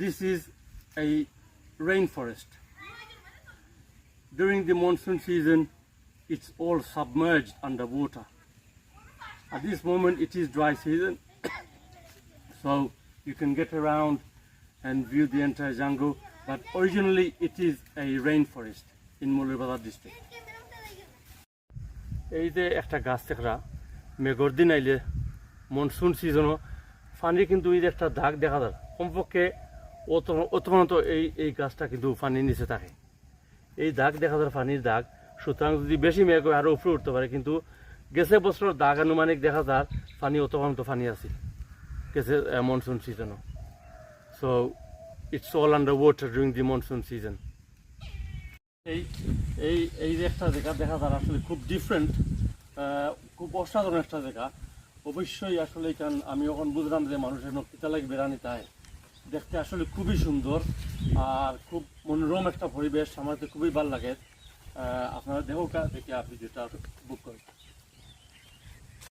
This is a rainforest. During the monsoon season, it's all submerged underwater. At this moment, it is dry season, so you can get around and view the entire jungle. But originally, it is a rainforest in Moulurbajar district. এই যে একটা গাছ থেকে মেঘর দিন আইলে monsoon সিজনও পানি কিন্তু এই যে একটা দাগ দেখা যায় কমপক্ষে অতক্ষণ তো এই গাছটা কিন্তু পানির নিচে থাকে এই দাগ দেখা যায় পানির দাগ সুতরাং যদি বেশি মেঘ হয় আরও উপরে উঠতে পারে কিন্তু গেছে বছর দাগ আনুমানিক দেখা যায় পানি অতক্ষণ তো পানি আছে গেছে মনসুন সিজনও so it's all under water during the monsoon season এই যে একটা জায়গা দেখা যায় আসলে খুব ডিফারেন্ট খুব অসাধারণ একটা জায়গা অবশ্যই আসলে কারণ আমি এখন বুঝলাম যে মানুষের নকশিতা লাগে বেড়ানি তাই দেখতে আসলে খুবই সুন্দর আর খুব মনোরম একটা পরিবেশ আমার তো খুবই ভালো লাগে আপনারা দেখো দেখে আপনি যেটা বুক করেন